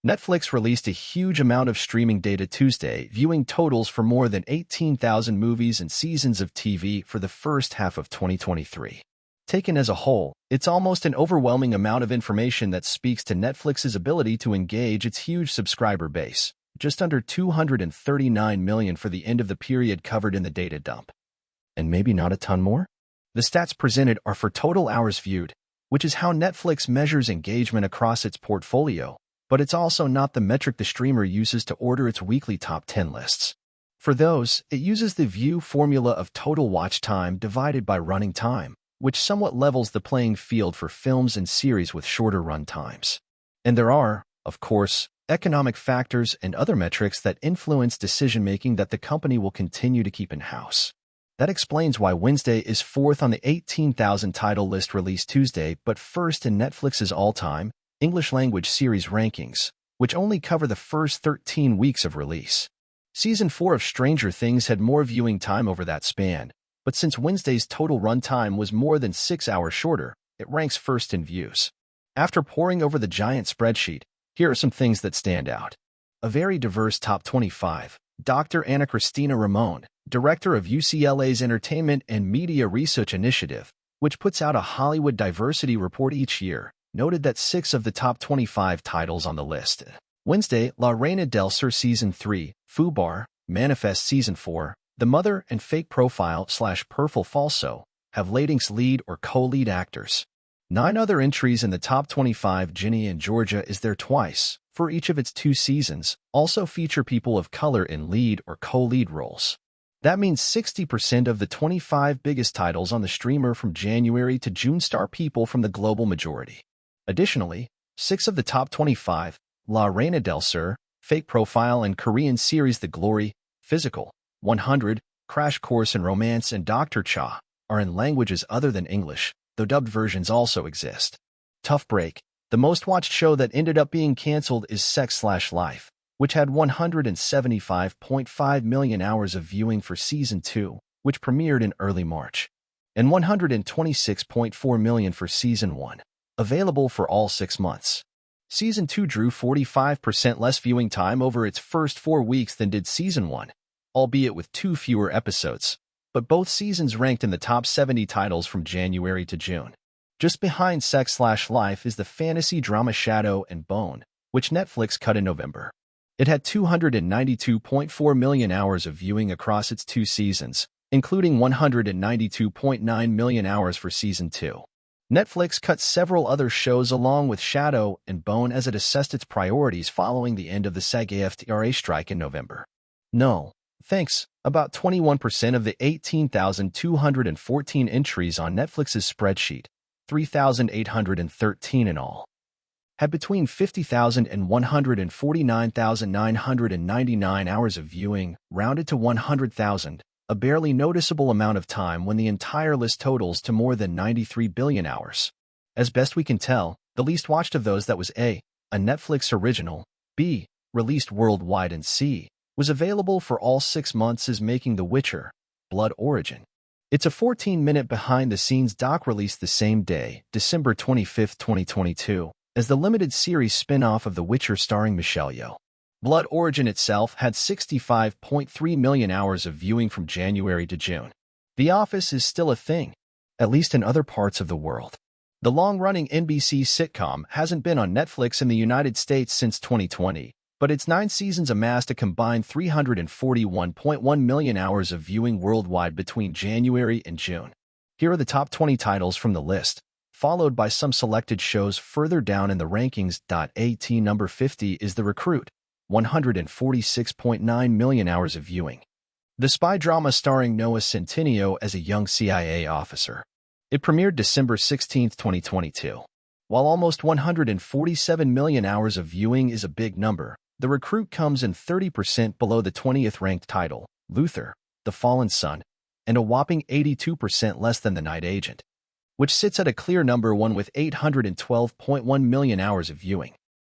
Netflix released a huge amount of streaming data Tuesday, viewing totals for more than 18,000 movies and seasons of TV for the first half of 2023. Taken as a whole, it's almost an overwhelming amount of information that speaks to Netflix's ability to engage its huge subscriber base, just under 239 million for the end of the period covered in the data dump. And maybe not a ton more? The stats presented are for total hours viewed, which is how Netflix measures engagement across its portfolio, but it's also not the metric the streamer uses to order its weekly top 10 lists. For those, it uses the view formula of total watch time divided by running time, which somewhat levels the playing field for films and series with shorter run times. And there are, of course, economic factors and other metrics that influence decision-making that the company will continue to keep in-house. That explains why Wednesday is fourth on the 18,000 title list released Tuesday, but first in Netflix's all-time English-language series rankings, which only cover the first 13 weeks of release. Season 4 of Stranger Things had more viewing time over that span, but since Wednesday's total runtime was more than 6 hours shorter, it ranks first in views. After poring over the giant spreadsheet, here are some things that stand out. A very diverse top 25. Dr. Anna Cristina Ramon, director of UCLA's Entertainment and Media Research Initiative, which puts out a Hollywood diversity report each year, noted that 6 of the top 25 titles on the list. Wednesday, La Reina del Sur Season 3, Fubar, Manifest Season 4, The Mother and Fake Profile / Perfil Falso have Ladings lead or co-lead actors. 9 other entries in the top 25. Ginny and Georgia is there twice, for each of its 2 seasons, also feature people of color in lead or co-lead roles. That means 60% of the 25 biggest titles on the streamer from January to June star people from the global majority. Additionally, 6 of the top 25, La Reina del Sur, Fake Profile, and Korean series The Glory, Physical, 100, Crash Course in Romance, and Dr. Cha, are in languages other than English, though dubbed versions also exist. Tough break. The most watched show that ended up being canceled is Sex/Life, which had 175.5 million hours of viewing for Season 2, which premiered in early March, and 126.4 million for Season 1. Available for all 6 months. Season 2 drew 45% less viewing time over its first 4 weeks than did Season 1, albeit with 2 fewer episodes, but both seasons ranked in the top 70 titles from January to June. Just behind Sex/Life is the fantasy drama Shadow and Bone, which Netflix cut in November. It had 292.4 million hours of viewing across its 2 seasons, including 192.9 million hours for Season 2. Netflix cut several other shows along with Shadow and Bone as it assessed its priorities following the end of the SAG-AFTRA strike in November. No, thanks. About 21% of the 18,214 entries on Netflix's spreadsheet, 3,813 in all, had between 50,000 and 149,999 hours of viewing, rounded to 100,000. A barely noticeable amount of time when the entire list totals to more than 93 billion hours. As best we can tell, the least watched of those that was A Netflix original, B, released worldwide, and C, was available for all 6 months is Making The Witcher, Blood Origin. It's a 14-minute behind-the-scenes doc released the same day, December 25, 2022, as the limited series spin-off of The Witcher starring Michelle Yeoh. Blood Origin itself had 65.3 million hours of viewing from January to June. The Office is still a thing, at least in other parts of the world. The long-running NBC sitcom hasn't been on Netflix in the United States since 2020, but its 9 seasons amassed a combined 341.1 million hours of viewing worldwide between January and June. Here are the top 20 titles from the list, followed by some selected shows further down in the rankings. At number 50 is The Recruit, 146.9 million hours of viewing. The spy drama starring Noah Centineo as a young CIA officer. It premiered December 16, 2022. While almost 147 million hours of viewing is a big number, The Recruit comes in 30% below the 20th ranked title, Luther, The Fallen Son, and a whopping 82% less than The Night Agent, which sits at a clear number 1 with 812.1 million hours of viewing.